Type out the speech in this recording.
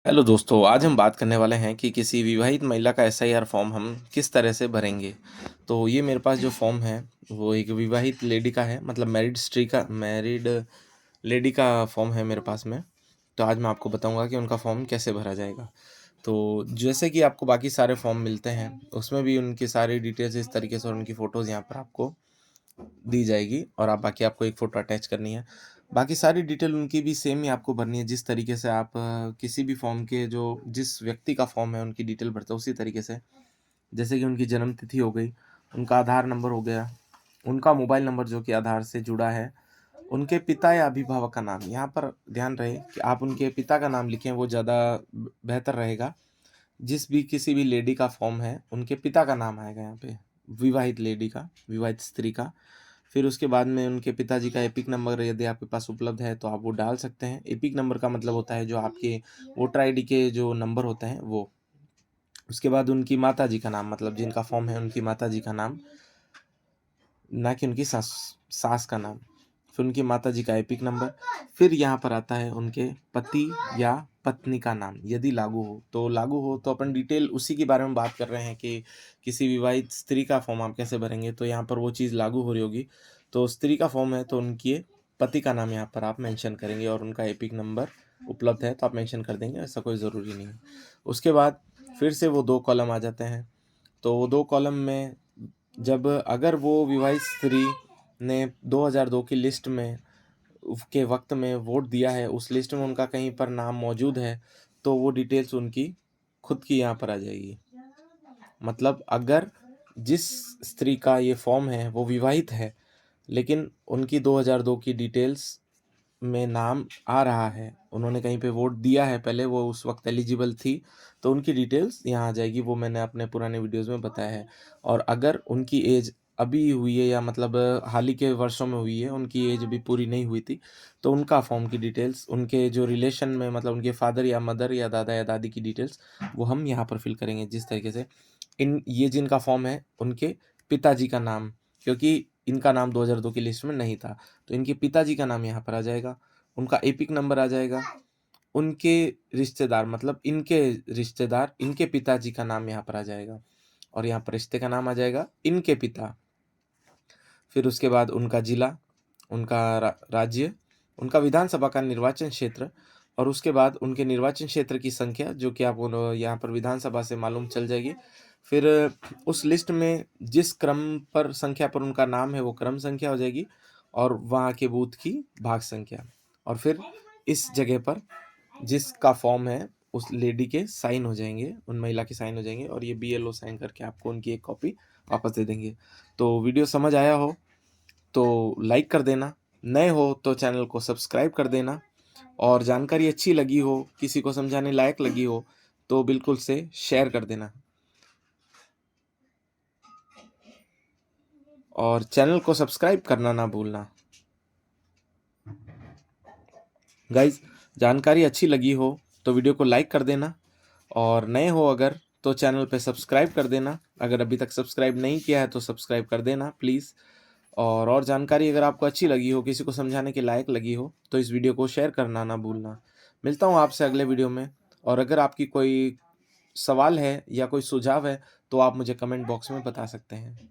Hello दोस्तों, आज हम बात करने वाले हैं कि किसी विवाहित महिला का एसआईआर फॉर्म हम किस तरह से भरेंगे। तो ये मेरे पास जो फॉर्म है वो एक विवाहित लेडी का है, मतलब मैरिड लेडी का फॉर्म है मेरे पास में। तो आज मैं आपको बताऊंगा कि उनका फॉर्म कैसे भरा जाएगा। तो जैसे कि आपको बाकी सारे फॉर्म मिलते हैं, उसमें भी उनकी सारी डिटेल्स इस तरीके से और उनकी फ़ोटोज़ यहाँ पर आपको दी जाएगी और बाकी आपको एक फ़ोटो अटैच करनी है। बाकी सारी डिटेल उनकी भी सेम ही आपको भरनी है, जिस तरीके से आप किसी भी फॉर्म के जो जिस व्यक्ति का फॉर्म है उनकी डिटेल भरते हो उसी तरीके से। जैसे कि उनकी जन्म तिथि हो गई, उनका आधार नंबर हो गया, उनका मोबाइल नंबर जो कि आधार से जुड़ा है, उनके पिता या अभिभावक का नाम। यहाँ पर ध्यान रहे कि आप उनके पिता का नाम लिखें, वो ज़्यादा बेहतर रहेगा। जिस भी किसी भी लेडी का फॉर्म है, उनके पिता का नाम आएगा यहाँ पे, विवाहित लेडी का, विवाहित स्त्री का। फिर उसके बाद में उनके पिताजी का एपिक नंबर यदि आपके पास उपलब्ध है तो आप वो डाल सकते हैं। एपिक नंबर का मतलब होता है जो आपके वोटर आईडी के जो नंबर होते हैं वो। उसके बाद उनकी माताजी का नाम, मतलब जिनका फॉर्म है उनकी माताजी का नाम, ना कि उनकी सास का नाम। फिर उनकी माताजी का एपिक नंबर। फिर यहाँ पर आता है उनके पति या पत्नी का नाम, यदि लागू हो तो। लागू हो तो अपन डिटेल उसी के बारे में बात कर रहे हैं कि किसी विवाहित स्त्री का फॉर्म आप कैसे भरेंगे, तो यहाँ पर वो चीज़ लागू हो रही होगी। तो स्त्री का फॉर्म है तो उनके पति का नाम यहाँ पर आप मेंशन करेंगे और उनका एपिक नंबर उपलब्ध है तो आप मेंशन कर देंगे, ऐसा कोई ज़रूरी नहीं है। उसके बाद फिर से वो 2 कॉलम आ जाते हैं। तो वो 2 कॉलम में जब अगर वो विवाहित स्त्री ने 2002 की लिस्ट में के वक्त में वोट दिया है, उस लिस्ट में उनका कहीं पर नाम मौजूद है, तो वो डिटेल्स उनकी खुद की यहाँ पर आ जाएगी। मतलब अगर जिस स्त्री का ये फॉर्म है वो विवाहित है, लेकिन उनकी 2002 की डिटेल्स में नाम आ रहा है, उन्होंने कहीं पे वोट दिया है पहले, वो उस वक्त एलिजिबल थी, तो उनकी डिटेल्स यहाँ आ जाएगी। वो मैंने अपने पुराने वीडियोज़ में बताया है। और अगर उनकी एज अभी हुई है या मतलब हाल ही के वर्षों में हुई है, उनकी एज अभी पूरी नहीं हुई थी, तो उनका फॉर्म की डिटेल्स, उनके जो रिलेशन में मतलब उनके फादर या मदर या दादा या दादी की डिटेल्स, वो हम यहाँ पर फिल करेंगे। जिस तरीके से ये जिनका फॉर्म है उनके पिताजी का नाम, क्योंकि इनका नाम 2002 की लिस्ट में नहीं था, तो इनके पिताजी का नाम यहाँ पर आ जाएगा, उनका एपिक नंबर आ जाएगा, उनके रिश्तेदार मतलब इनके रिश्तेदार, इनके पिताजी का नाम यहाँ पर आ जाएगा और यहाँ पर रिश्ते का नाम आ जाएगा इनके पिता। फिर उसके बाद उनका जिला, उनका राज्य, उनका विधानसभा का निर्वाचन क्षेत्र और उसके बाद उनके निर्वाचन क्षेत्र की संख्या, जो कि आपको यहाँ पर विधानसभा से मालूम चल जाएगी। फिर उस लिस्ट में जिस क्रम पर संख्या पर उनका नाम है वो क्रम संख्या हो जाएगी और वहाँ के बूथ की भाग संख्या। और फिर इस जगह पर जिसका फॉर्म है उस लेडी के साइन हो जाएंगे, उन महिला के साइन हो जाएंगे और ये बीएलओ साइन करके आपको उनकी एक कॉपी वापस दे देंगे। तो वीडियो समझ आया हो तो लाइक कर देना, नए हो तो चैनल को सब्सक्राइब कर देना और जानकारी अच्छी लगी हो, किसी को समझाने लायक लगी हो तो बिल्कुल से शेयर कर देना और चैनल को सब्सक्राइब करना ना भूलना। गाइज, जानकारी अच्छी लगी हो तो वीडियो को लाइक कर देना और नए हो अगर तो चैनल पे सब्सक्राइब कर देना। अगर अभी तक सब्सक्राइब नहीं किया है तो सब्सक्राइब कर देना प्लीज़। और जानकारी अगर आपको अच्छी लगी हो, किसी को समझाने के लायक लगी हो तो इस वीडियो को शेयर करना ना भूलना। मिलता हूँ आपसे अगले वीडियो में। और अगर आपकी कोई सवाल है या कोई सुझाव है तो आप मुझे कमेंट बॉक्स में बता सकते हैं।